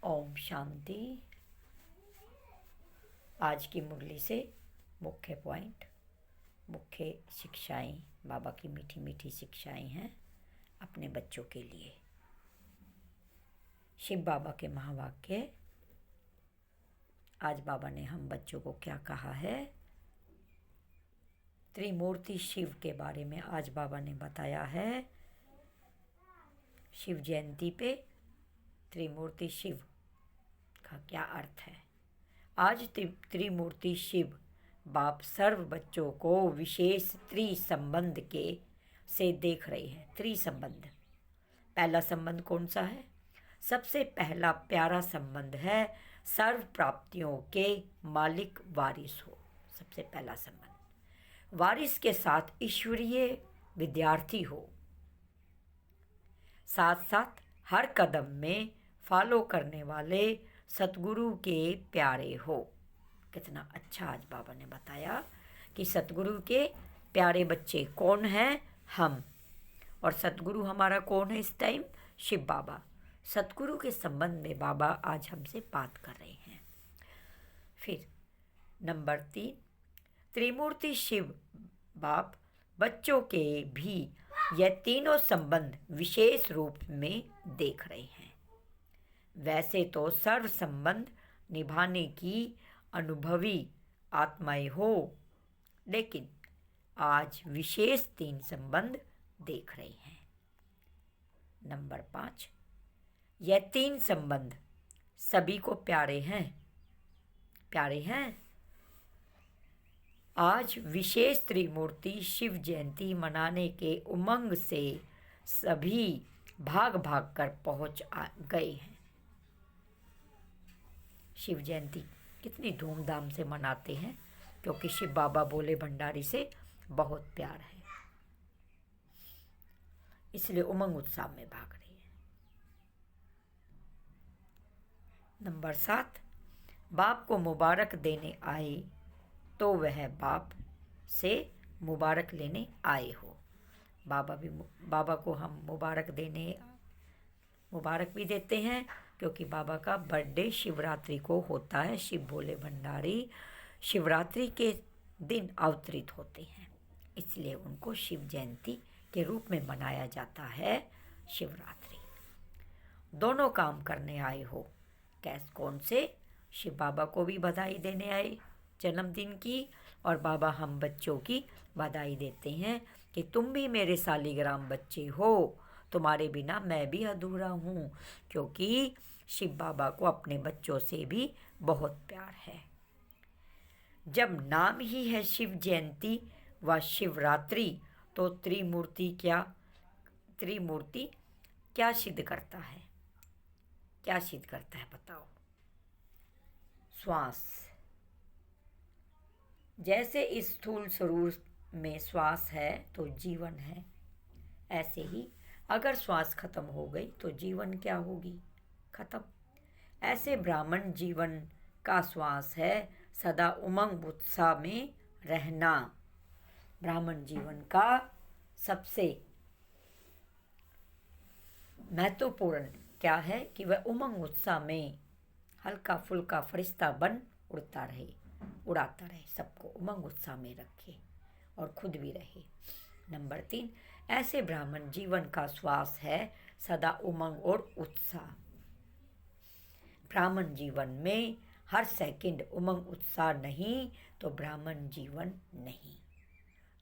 ओम शांति। आज की मुरली से मुख्य पॉइंट, मुख्य शिक्षाएं, बाबा की मीठी मीठी शिक्षाएं हैं अपने बच्चों के लिए। शिव बाबा के महावाक्य। आज बाबा ने हम बच्चों को क्या कहा है? त्रिमूर्ति शिव के बारे में आज बाबा ने बताया है। शिव जयंती पे त्रिमूर्ति शिव का क्या अर्थ है? आज त्रिमूर्ति शिव बाप सर्व बच्चों को विशेष त्रिसंबंध के से देख रहे हैं। त्रिसंबंध, पहला संबंध कौन सा है? सबसे पहला प्यारा संबंध है सर्व प्राप्तियों के मालिक वारिस हो। सबसे पहला संबंध वारिस के साथ ईश्वरीय विद्यार्थी हो, साथ साथ हर कदम में फॉलो करने वाले सतगुरु के प्यारे हो। कितना अच्छा आज बाबा ने बताया कि सतगुरु के प्यारे बच्चे कौन हैं? हम। और सतगुरु हमारा कौन है इस टाइम? शिव बाबा। सतगुरु के संबंध में बाबा आज हमसे बात कर रहे हैं। फिर नंबर 3, त्रिमूर्ति शिव बाप बच्चों के भी यह तीनों संबंध विशेष रूप में देख रहे हैं। वैसे तो सर्व संबंध निभाने की अनुभवी आत्माएं हो, लेकिन आज विशेष 3 संबंध देख रहे हैं। नंबर 5, यह 3 संबंध सभी को प्यारे हैं। प्यारे हैं। आज विशेष त्रिमूर्ति शिव जयंती मनाने के उमंग से सभी भाग भाग कर पहुंच गए हैं। शिव जयंती कितनी धूमधाम से मनाते हैं, क्योंकि शिव बाबा बोले भंडारी से बहुत प्यार है, इसलिए उमंग उत्साह में भाग रहे हैं। नंबर 7, बाप को मुबारक देने आए तो वह बाप से मुबारक लेने आए हो। बाबा को हम मुबारक भी देते हैं, क्योंकि बाबा का बर्थडे शिवरात्रि को होता है। शिव भोले भंडारी शिवरात्रि के दिन अवतरित होते हैं, इसलिए उनको शिव जयंती के रूप में मनाया जाता है। शिवरात्रि दोनों काम करने आए हो। कौन से? शिव बाबा को भी बधाई देने आए जन्मदिन की, और बाबा हम बच्चों की बधाई देते हैं कि तुम भी मेरे सालिग्राम बच्चे हो, तुम्हारे बिना मैं भी अधूरा हूँ, क्योंकि शिव बाबा को अपने बच्चों से भी बहुत प्यार है। जब नाम ही है शिव जयंती व शिवरात्रि, तो त्रिमूर्ति क्या सिद्ध करता है? क्या सिद्ध करता है बताओ? श्वास। जैसे इस स्थूल शरीर में श्वास है तो जीवन है, ऐसे ही अगर श्वास खत्म हो गई तो जीवन क्या होगी? खत्म। ऐसे ब्राह्मण जीवन का श्वास है सदा उमंग उत्साह में रहना। ब्राह्मण जीवन का सबसे महत्वपूर्ण क्या है कि वह उमंग उत्साह में हल्का फुल्का फरिश्ता बन उड़ाता रहे, सबको उमंग उत्साह में रखे और खुद भी रहे। नंबर 3, ऐसे ब्राह्मण जीवन का श्वास है सदा उमंग और उत्साह। ब्राह्मण जीवन में हर सेकंड उमंग उत्साह नहीं तो ब्राह्मण जीवन नहीं।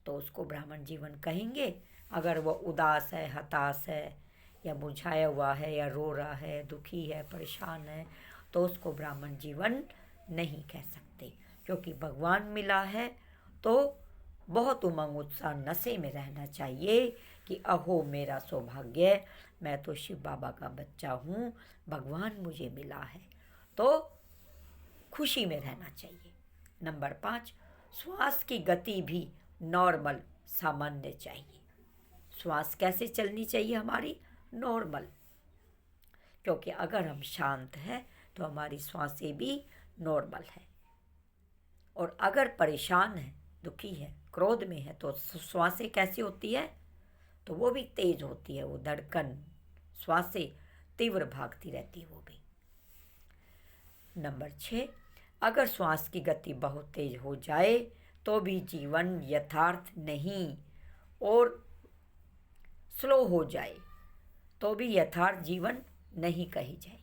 तो उसको ब्राह्मण जीवन कहेंगे अगर वह उदास है, हताश है, या मुरझाया हुआ है, या रो रहा है, दुखी है, परेशान है, तो उसको ब्राह्मण जीवन नहीं कह सकते। क्योंकि भगवान मिला है तो बहुत उमंग उत्साह नशे में रहना चाहिए कि अहो मेरा सौभाग्य, मैं तो शिव बाबा का बच्चा हूँ, भगवान मुझे मिला है, तो खुशी में रहना चाहिए। नंबर 5, श्वास की गति भी नॉर्मल, सामान्य चाहिए। श्वास कैसे चलनी चाहिए हमारी? नॉर्मल। क्योंकि अगर हम शांत हैं तो हमारी श्वासें भी नॉर्मल है, और अगर परेशान है, दुखी है, क्रोध में है, तो श्वासें कैसी होती है? तो वो भी तेज होती है, वो धड़कन, श्वासें तीव्र भागती रहती है वो भी। नंबर 6, अगर श्वास की गति बहुत तेज हो जाए तो भी जीवन यथार्थ नहीं, और स्लो हो जाए तो भी यथार्थ जीवन नहीं कही जाएगी,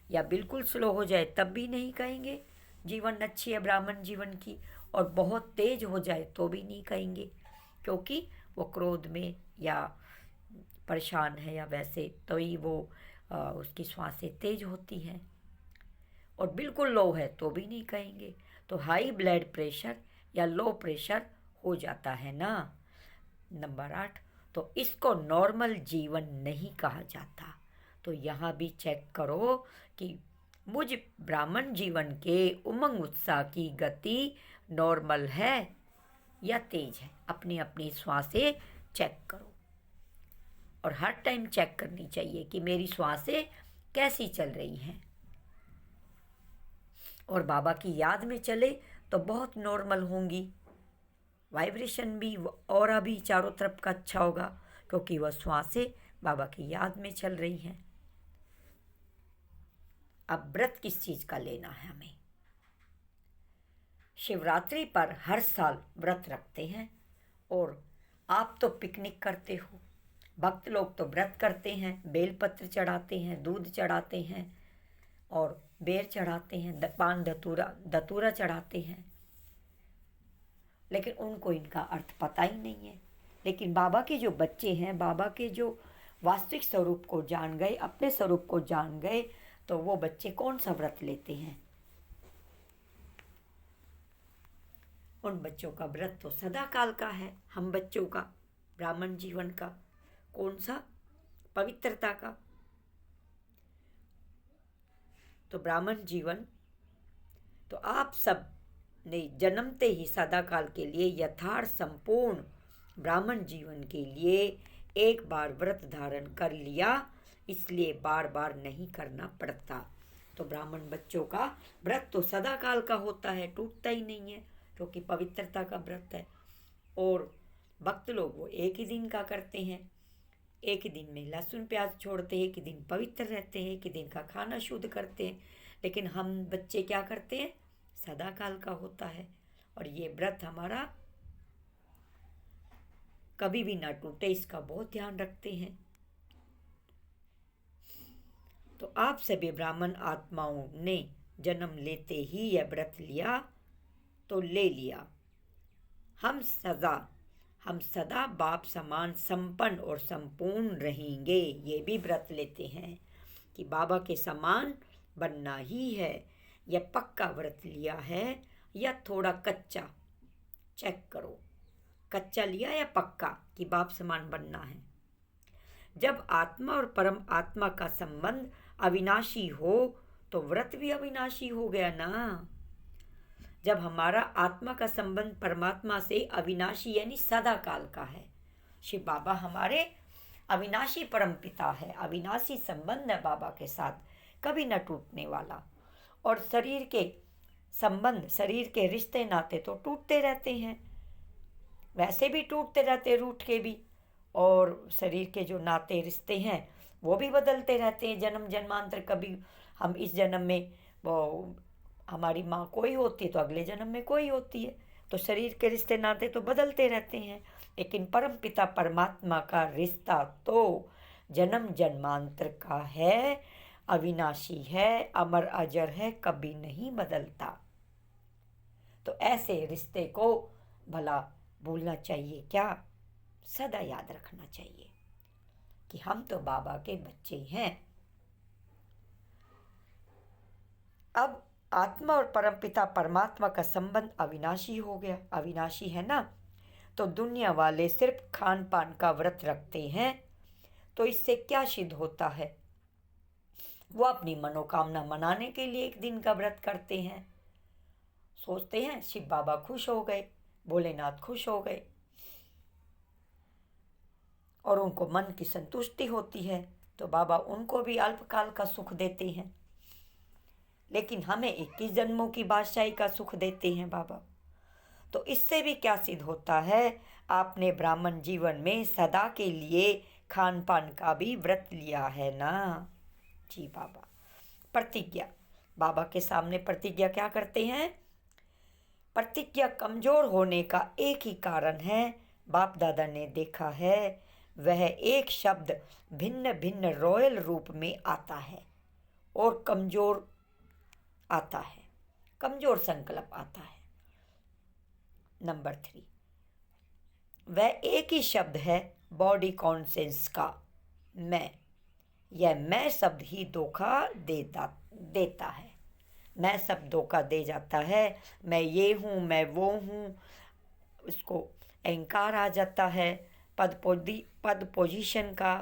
या बिल्कुल स्लो हो जाए तब भी नहीं कहेंगे जीवन अच्छी है ब्राह्मण जीवन की, और बहुत तेज हो जाए तो भी नहीं कहेंगे, क्योंकि वो क्रोध में या परेशान है या वैसे तो ही वो उसकी श्वासें तेज होती हैं, और बिल्कुल लो है तो भी नहीं कहेंगे। तो हाई ब्लड प्रेशर या लो प्रेशर हो जाता है ना। नंबर 8, तो इसको नॉर्मल जीवन नहीं कहा जाता। तो यहाँ भी चेक करो कि मुझ ब्राह्मण जीवन के उमंग उत्साह की गति नॉर्मल है या तेज है। अपनी अपनी श्वासें चेक करो, और हर टाइम चेक करनी चाहिए कि मेरी श्वासें कैसी चल रही हैं। और बाबा की याद में चले तो बहुत नॉर्मल होंगी, वाइब्रेशन भी और अभी चारों तरफ का अच्छा होगा, क्योंकि वह श्वासें बाबा की याद में चल रही हैं। अब व्रत किस चीज़ का लेना है हमें? शिवरात्रि पर हर साल व्रत रखते हैं, और आप तो पिकनिक करते हो, भक्त लोग तो व्रत करते हैं, बेलपत्र चढ़ाते हैं, दूध चढ़ाते हैं और बेर चढ़ाते हैं, पान धतूरा चढ़ाते हैं, लेकिन उनको इनका अर्थ पता ही नहीं है। लेकिन बाबा के जो बच्चे हैं, बाबा के जो वास्तविक स्वरूप को जान गए, अपने स्वरूप को जान गए, तो वो बच्चे कौन सा व्रत लेते हैं? उन बच्चों का व्रत तो सदा काल का है। हम बच्चों का, ब्राह्मण जीवन का कौन सा? पवित्रता का। तो ब्राह्मण जीवन, तो आप सब ने जन्मते ही सदा काल के लिए यथार्थ संपूर्ण ब्राह्मण जीवन के लिए एक बार व्रत धारण कर लिया, इसलिए बार बार नहीं करना पड़ता। तो ब्राह्मण बच्चों का व्रत तो सदा काल का होता है, टूटता ही नहीं है, क्योंकि पवित्रता का व्रत है। और भक्त लोग वो एक ही दिन का करते हैं, एक ही दिन में लहसुन प्याज छोड़ते हैं, एक ही दिन पवित्र रहते हैं, एक ही दिन का खाना शुद्ध करते हैं। लेकिन हम बच्चे क्या करते हैं? सदा काल का होता है, और ये व्रत हमारा कभी भी ना टूटे, इसका बहुत ध्यान रखते हैं। तो आप सभी ब्राह्मण आत्माओं ने जन्म लेते ही यह व्रत लिया तो ले लिया। हम सदा बाप समान संपन्न और संपूर्ण रहेंगे, ये भी व्रत लेते हैं कि बाबा के समान बनना ही है। यह पक्का व्रत लिया है या थोड़ा कच्चा? चेक करो, कच्चा लिया या पक्का कि बाप समान बनना है। जब आत्मा और परम आत्मा का संबंध अविनाशी हो तो व्रत भी अविनाशी हो गया ना। जब हमारा आत्मा का संबंध परमात्मा से अविनाशी यानी सदा काल का है, शिव बाबा हमारे अविनाशी परम पिता है, अविनाशी संबंध है बाबा के साथ, कभी न टूटने वाला। और शरीर के संबंध, शरीर के रिश्ते नाते तो टूटते रहते हैं, वैसे भी टूटते रहते रूठ के भी, और शरीर के जो नाते रिश्ते हैं वो भी बदलते रहते हैं जन्म जन्मांतर। कभी हम इस जन्म में वो हमारी माँ कोई होती है तो अगले जन्म में कोई होती है, तो शरीर के रिश्ते नाते तो बदलते रहते हैं। लेकिन परम पिता परमात्मा का रिश्ता तो जन्म जन्मांतर का है, अविनाशी है, अमर अजर है, कभी नहीं बदलता। तो ऐसे रिश्ते को भला भूलना चाहिए क्या? सदा याद रखना चाहिए कि हम तो बाबा के बच्चे हैं। अब आत्मा और परमपिता परमात्मा का संबंध अविनाशी हो गया, अविनाशी है ना। तो दुनिया वाले सिर्फ खान पान का व्रत रखते हैं, तो इससे क्या सिद्ध होता है? वो अपनी मनोकामना मनाने के लिए एक दिन का व्रत करते हैं, सोचते हैं शिव बाबा खुश हो गए, भोलेनाथ खुश हो गए, और उनको मन की संतुष्टि होती है, तो बाबा उनको भी अल्पकाल का सुख देते हैं। लेकिन हमें 21 जन्मों की बादशाही का सुख देते हैं बाबा। तो इससे भी क्या सिद्ध होता है? आपने ब्राह्मण जीवन में सदा के लिए खान पान का भी व्रत लिया है ना। जी बाबा। प्रतिज्ञा, बाबा के सामने प्रतिज्ञा क्या करते हैं? प्रतिज्ञा कमजोर होने का एक ही कारण है, बाप दादा ने देखा है, वह एक शब्द भिन्न भिन्न रॉयल रूप में आता है और कमजोर आता है, कमजोर संकल्प आता है। नंबर 3, वह एक ही शब्द है बॉडी कॉन्सेंस का, मैं। यह मैं शब्द ही धोखा देता है। मैं शब्द धोखा दे जाता है। मैं ये हूँ, मैं वो हूँ, उसको अहंकार आ जाता है, पद पोजीशन का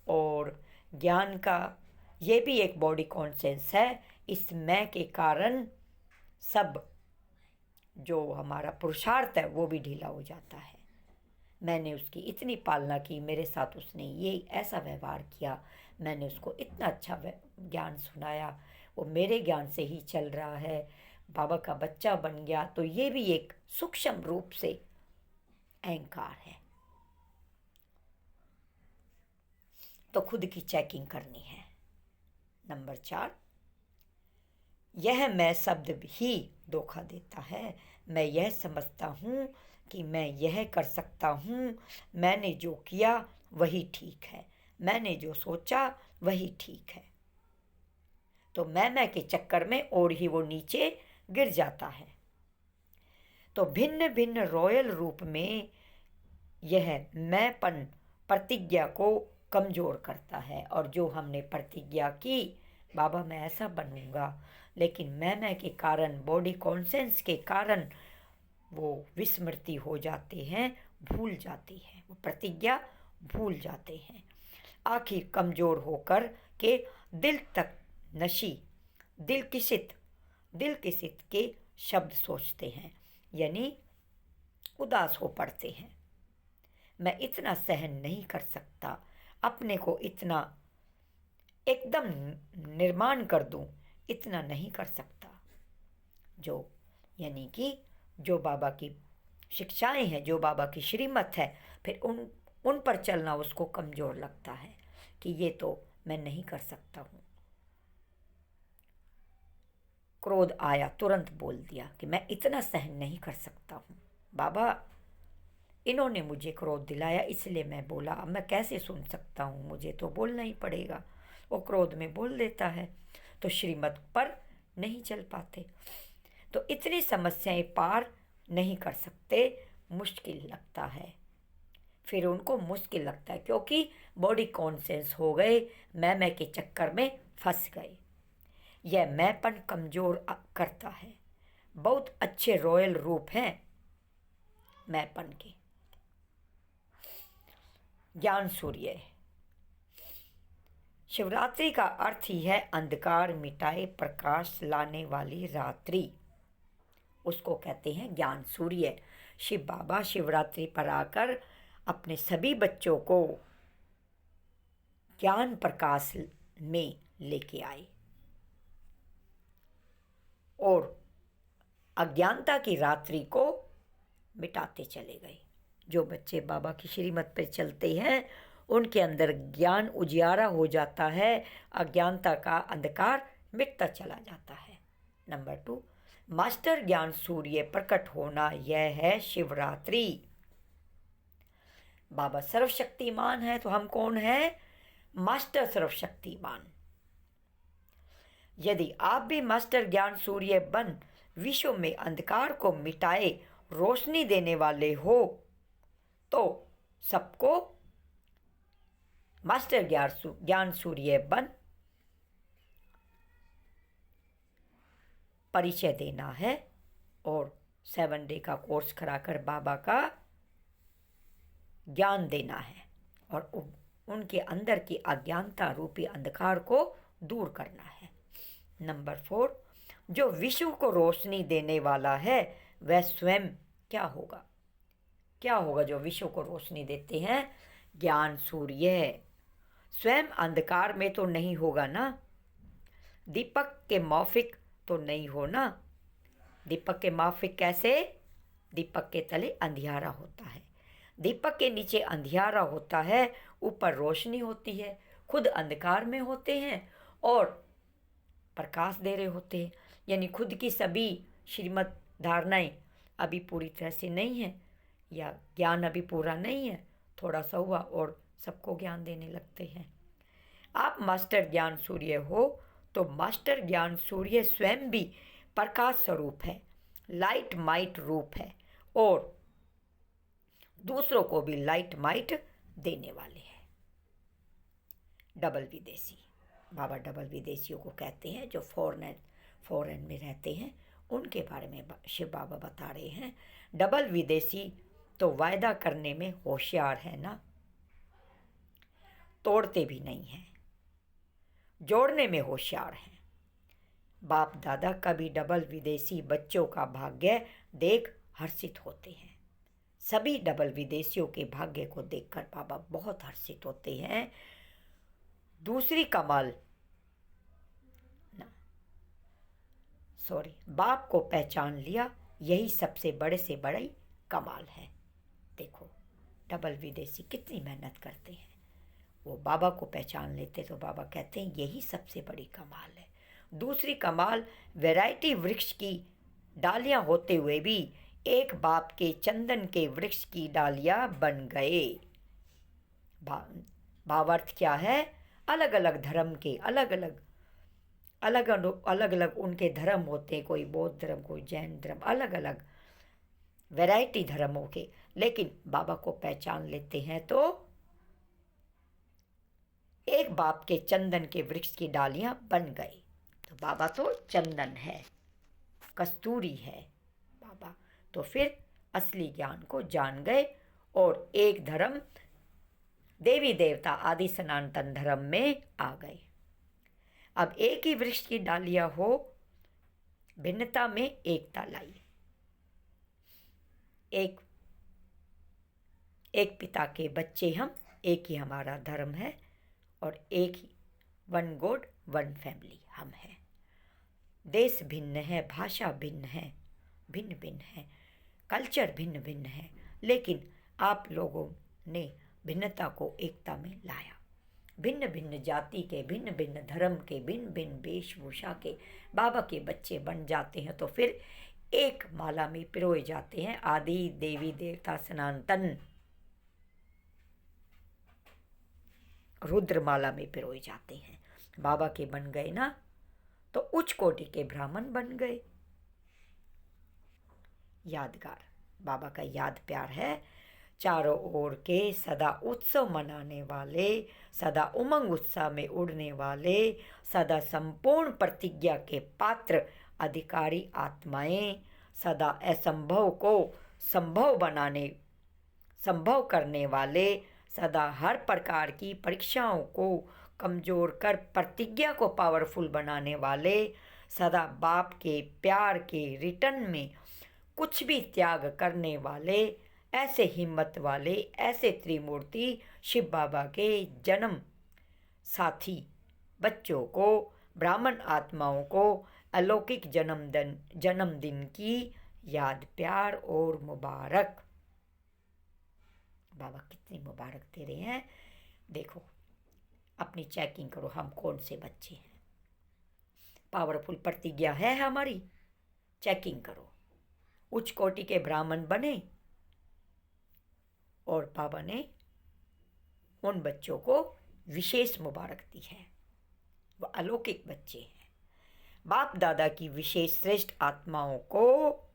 और ज्ञान का। ये भी एक बॉडी कॉन्सेंस है। इस मैं के कारण सब जो हमारा पुरुषार्थ है वो भी ढीला हो जाता है। मैंने उसकी इतनी पालना की, मेरे साथ उसने ये ऐसा व्यवहार किया, मैंने उसको इतना अच्छा ज्ञान सुनाया, वो मेरे ज्ञान से ही चल रहा है, बाबा का बच्चा बन गया। तो ये भी एक सूक्ष्म रूप से अहंकार है। तो खुद की चेकिंग करनी है। नंबर 4, यह मैं शब्द ही धोखा देता है। मैं यह समझता हूँ कि मैं यह कर सकता हूँ, मैंने जो किया वही ठीक है, मैंने जो सोचा वही ठीक है। तो मैं के चक्कर में और ही वो नीचे गिर जाता है। तो भिन्न भिन्न रॉयल रूप में यह मैंपन प्रतिज्ञा को कमज़ोर करता है। और जो हमने प्रतिज्ञा की, बाबा मैं ऐसा बनूंगा, लेकिन मैं के कारण, बॉडी कॉन्सेंस के कारण वो विस्मृति हो जाते हैं, भूल जाती है, वो प्रतिज्ञा भूल जाते हैं। आखिर कमज़ोर होकर के दिल तक नशी, दिल किसित के शब्द सोचते हैं, यानी उदास हो पड़ते हैं। मैं इतना सहन नहीं कर सकता, अपने को इतना एकदम निर्माण कर दूं, इतना नहीं कर सकता। जो यानी कि जो बाबा की शिक्षाएं हैं, जो बाबा की श्रीमत है, फिर उन पर चलना उसको कमज़ोर लगता है कि ये तो मैं नहीं कर सकता हूँ। क्रोध आया, तुरंत बोल दिया कि मैं इतना सहन नहीं कर सकता हूँ, बाबा इन्होंने मुझे क्रोध दिलाया इसलिए मैं बोला, अब मैं कैसे सुन सकता हूँ, मुझे तो बोलना ही पड़ेगा। वो क्रोध में बोल देता है, तो श्रीमत पर नहीं चल पाते। तो इतनी समस्याएं पार नहीं कर सकते, मुश्किल लगता है। फिर उनको मुश्किल लगता है क्योंकि बॉडी कॉन्सेंस हो गए, मैं के चक्कर में फंस गए। यह मैंपन कमज़ोर करता है। बहुत अच्छे रॉयल रूप हैं मैंपन के। ज्ञान सूर्य, शिवरात्रि का अर्थ ही है अंधकार मिटाए प्रकाश लाने वाली रात्रि, उसको कहते हैं ज्ञान सूर्य। शिव बाबा शिवरात्रि पर आकर अपने सभी बच्चों को ज्ञान प्रकाश में लेके आए और अज्ञानता की रात्रि को मिटाते चले गए। जो बच्चे बाबा की श्रीमत पर चलते हैं उनके अंदर ज्ञान उजियारा हो जाता है, अज्ञानता का अंधकार मिटता चला जाता है। नंबर 2, मास्टर ज्ञान सूर्य प्रकट होना, यह है शिवरात्रि। बाबा सर्वशक्तिमान है, तो हम कौन है? मास्टर सर्वशक्तिमान। यदि आप भी मास्टर ज्ञान सूर्य बन विश्व में अंधकार को मिटाए रोशनी देने वाले हो, तो सबको मास्टर ज्ञान सूर्य बन परिचय देना है और 7 डे का कोर्स कराकर बाबा का ज्ञान देना है और उनके अंदर की अज्ञानता रूपी अंधकार को दूर करना है। नंबर 4, जो विश्व को रोशनी देने वाला है वह स्वयं क्या होगा? क्या होगा जो विश्व को रोशनी देते हैं? ज्ञान सूर्य। स्वयं अंधकार में तो नहीं होगा ना, दीपक के माफिक तो नहीं हो ना। दीपक के माफिक कैसे? दीपक के तले अंधियारा होता है, दीपक के नीचे अंधियारा होता है, ऊपर रोशनी होती है। खुद अंधकार में होते हैं और प्रकाश दे रहे होते हैं। यानी खुद की सभी श्रीमत धारणाएं अभी पूरी तरह से नहीं है, या ज्ञान अभी पूरा नहीं है, थोड़ा सा हुआ और सबको ज्ञान देने लगते हैं। आप मास्टर ज्ञान सूर्य हो तो मास्टर ज्ञान सूर्य स्वयं भी प्रकाश स्वरूप है, लाइट माइट रूप है, और दूसरों को भी लाइट माइट देने वाले हैं। डबल विदेशी, बाबा डबल विदेशियों को कहते हैं, जो फॉरेन में रहते हैं, उनके बारे में शिव बाबा बता रहे हैं। डबल विदेशी तो वायदा करने में होशियार है ना, तोड़ते भी नहीं हैं, जोड़ने में होशियार हैं। बाप दादा कभी डबल विदेशी बच्चों का भाग्य देख हर्षित होते हैं। सभी डबल विदेशियों के भाग्य को देखकर बाबा बहुत हर्षित होते हैं। दूसरी कमाल बाप को पहचान लिया, यही सबसे बड़े से बड़ी कमाल है। देखो डबल विदेशी कितनी मेहनत करते हैं, वो बाबा को पहचान लेते तो बाबा कहते हैं यही सबसे बड़ी कमाल है। दूसरी कमाल, वैरायटी वृक्ष की डालियां होते हुए भी एक बाप के चंदन के वृक्ष की डालियां बन गए। भावार्थ क्या है? अलग अलग धर्म के अलग अलग उनके धर्म होते हैं, कोई बौद्ध धर्म, कोई जैन धर्म, अलग अलग वैरायटी धर्मों के, लेकिन बाबा को पहचान लेते हैं तो एक बाप के चंदन के वृक्ष की डालियां बन गई। तो बाबा तो चंदन है, कस्तूरी है बाबा, तो फिर असली ज्ञान को जान गए और एक धर्म देवी देवता आदि सनातन धर्म में आ गए। अब एक ही वृक्ष की डालियां हो, भिन्नता में एकता लाई। एक पिता के बच्चे हम, एक ही हमारा धर्म है, और एक ही वन गॉड वन फैमिली हम हैं। देश भिन्न है, भाषा भिन्न है, भिन्न भिन्न है, कल्चर भिन्न भिन्न है, लेकिन आप लोगों ने भिन्नता को एकता में लाया। भिन्न भिन्न जाति के, भिन्न भिन्न धर्म के, भिन्न भिन्न वेशभूषा के बाबा के बच्चे बन जाते हैं तो फिर एक माला में पिरोए जाते हैं। आदि देवी देवता सनातन रुद्र माला में पिरोए जाते हैं। बाबा के बन गए ना तो उच्च कोटि के ब्राह्मण बन गए। यादगार बाबा का याद प्यार है। चारों ओर के सदा उत्सव मनाने वाले, सदा उमंग उत्साह में उड़ने वाले, सदा संपूर्ण प्रतिज्ञा के पात्र अधिकारी आत्माएं, सदा असंभव को संभव करने वाले, सदा हर प्रकार की परीक्षाओं को कमजोर कर प्रतिज्ञा को पावरफुल बनाने वाले, सदा बाप के प्यार के रिटर्न में कुछ भी त्याग करने वाले, ऐसे हिम्मत वाले, ऐसे त्रिमूर्ति शिव बाबा के जन्म साथी बच्चों को, ब्राह्मण आत्माओं को अलौकिक जन्मदिन की याद प्यार और मुबारक। बाबा कितनी मुबारक दे रहे हैं। देखो अपनी चेकिंग करो, हम कौन से बच्चे हैं। पावरफुल प्रतिज्ञा है हमारी, चेकिंग करो। उच्च कोटि के ब्राह्मण बने और बाबा ने उन बच्चों को विशेष मुबारक दी है, वो अलौकिक बच्चे हैं। बाप दादा की विशेष श्रेष्ठ आत्माओं को,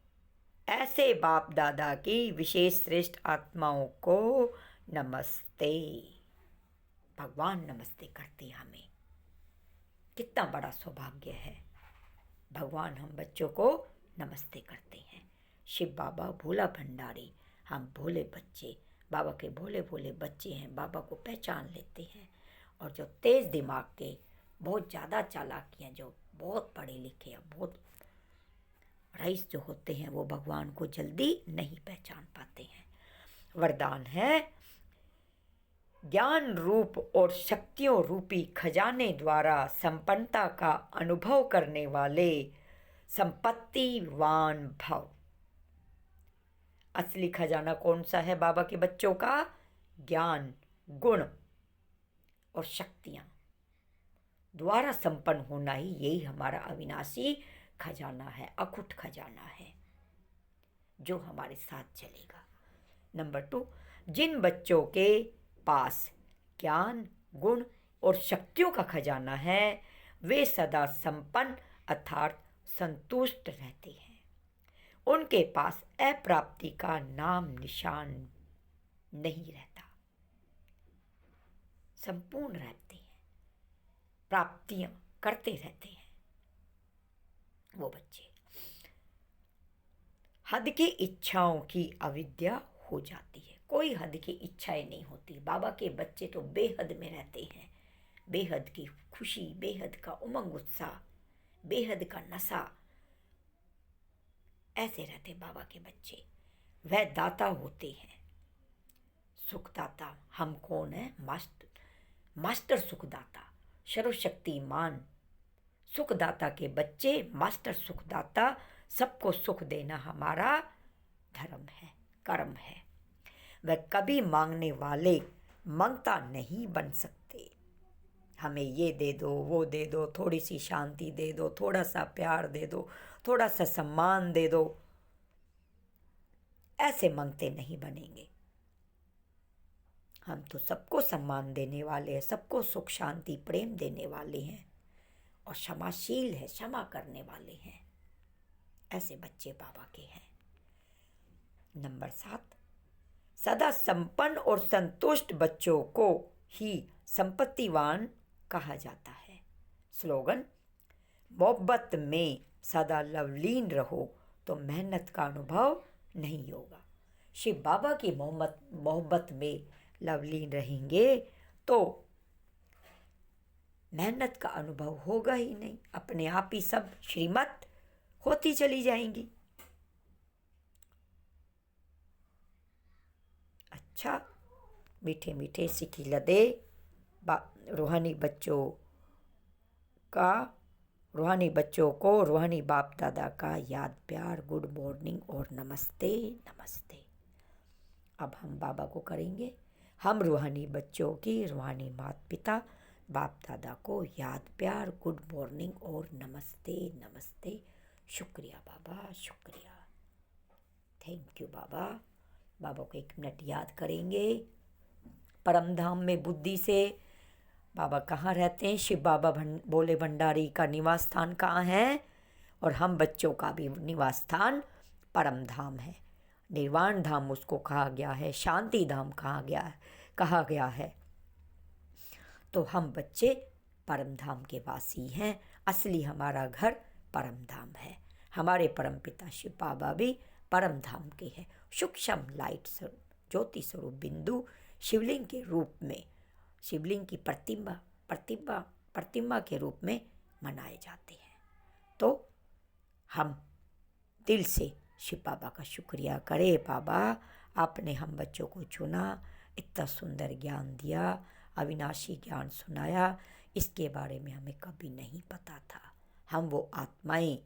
ऐसे बाप दादा की विशेष श्रेष्ठ आत्माओं को नमस्ते। भगवान नमस्ते करते हमें, कितना बड़ा सौभाग्य है। भगवान हम बच्चों को नमस्ते करते हैं। शिव बाबा भोला भंडारी, हम भोले बच्चे, बाबा के भोले भोले बच्चे हैं, बाबा को पहचान लेते हैं। और जो तेज़ दिमाग के, बहुत ज़्यादा चालाकियाँ, जो बहुत पढ़े लिखे या बहुत रईस जो होते हैं, वो भगवान को जल्दी नहीं पहचान पाते हैं। वरदान है, ज्ञान रूप और शक्तियों रूपी खजाने द्वारा संपन्नता का अनुभव करने वाले संपत्तिवान भव। असली खजाना कौन सा है बाबा के बच्चों का? ज्ञान, गुण और शक्तियाँ द्वारा संपन्न होना ही यही हमारा अविनाशी खजाना है, अखुट खजाना है जो हमारे साथ चलेगा। नंबर 2, जिन बच्चों के पास ज्ञान, गुण और शक्तियों का खजाना है वे सदा संपन्न अर्थात संतुष्ट रहते हैं। उनके पास अप्राप्ति का नाम निशान नहीं रहता, संपूर्ण रहते हैं, प्राप्तियां करते रहते हैं वो बच्चे। हद की इच्छाओं की अविद्या हो जाती है, कोई हद की इच्छाएं नहीं होती। बाबा के बच्चे तो बेहद में रहते हैं, बेहद की खुशी, बेहद का उमंग उत्साह, बेहद का नशा, ऐसे रहते बाबा के बच्चे। वह दाता होते हैं, सुखदाता। हम कौन है? मास्टर सुखदाता, सर्वशक्तिमान सुखदाता के बच्चे, मास्टर सुखदाता। सबको सुख देना हमारा धर्म है, कर्म है। वह कभी मांगने वाले मांगता नहीं बन सकते। हमें ये दे दो, वो दे दो, थोड़ी सी शांति दे दो, थोड़ा सा प्यार दे दो, थोड़ा सा सम्मान दे दो, ऐसे मांगते नहीं बनेंगे। हम तो सबको सम्मान देने वाले हैं, सबको सुख शांति प्रेम देने वाले हैं और क्षमाशील है, क्षमा करने वाले हैं। ऐसे बच्चे बाबा के हैं। नंबर 7, सदा संपन्न और संतुष्ट बच्चों को ही संपत्तिवान कहा जाता है। स्लोगन, मोहब्बत में सदा लवलीन रहो तो मेहनत का अनुभव नहीं होगा। शिव बाबा की मोहब्बत में लवलीन रहेंगे तो मेहनत का अनुभव होगा ही नहीं, अपने आप ही सब श्रीमत होती चली जाएंगी। अच्छा, मीठे मीठे सिकी लदे रूहानी बच्चों को रूहानी बाप दादा का याद प्यार, गुड मॉर्निंग और नमस्ते नमस्ते। अब हम बाबा को करेंगे। हम रूहानी बच्चों की रूहानी माता पिता बाप दादा को याद प्यार, गुड मॉर्निंग और नमस्ते नमस्ते। शुक्रिया बाबा, शुक्रिया, थैंक यू बाबा। बाबा को 1 मिनट याद करेंगे। परम धाम में बुद्धि से बाबा कहाँ रहते हैं? शिव बाबा भोले भंडारी का निवास स्थान कहाँ है? और हम बच्चों का भी निवास स्थान परम धाम है। निर्वाण धाम उसको कहा गया है, शांति धाम कहा गया है। तो हम बच्चे परम धाम के वासी हैं। असली हमारा घर परम धाम है। हमारे परम पिता शिव बाबा भी परम धाम के हैं। सूक्ष्म लाइट स्वरूप ज्योति स्वरूप बिंदु शिवलिंग के रूप में, शिवलिंग की प्रतिमा के रूप में मनाए जाते हैं। तो हम दिल से शिव बाबा का शुक्रिया करें। बाबा, आपने हम बच्चों को चुना, इतना सुंदर ज्ञान दिया, अविनाशी ज्ञान सुनाया, इसके बारे में हमें कभी नहीं पता था। हम वो आत्माएं,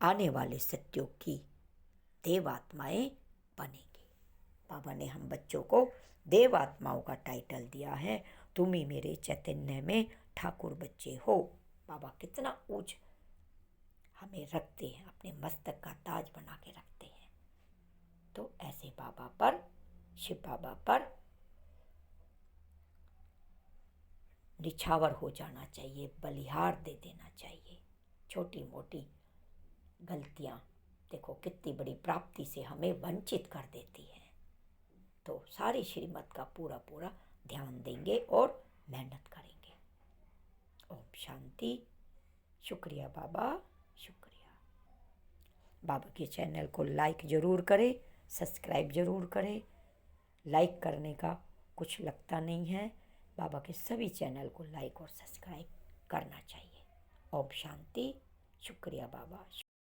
आने वाले सत्यों की देव आत्माएं बनेंगे। बाबा ने हम बच्चों को देव आत्माओं का टाइटल दिया है। तुम ही मेरे चैतन्य में ठाकुर बच्चे हो। बाबा कितना ऊंच हमें रखते हैं, अपने मस्तक का ताज बना के रखते हैं। तो ऐसे बाबा पर, शिव बाबा पर निछावर हो जाना चाहिए, बलिहार दे देना चाहिए। छोटी मोटी गलतियां देखो कितनी बड़ी प्राप्ति से हमें वंचित कर देती है। तो सारी श्रीमत का पूरा पूरा ध्यान देंगे और मेहनत करेंगे। ओम शांति। शुक्रिया बाबा, शुक्रिया। बाबा के चैनल को लाइक ज़रूर करें, सब्सक्राइब ज़रूर करें। लाइक करने का कुछ लगता नहीं है। बाबा के सभी चैनल को लाइक और सब्सक्राइब करना चाहिए। ओम शांति। शुक्रिया बाबा।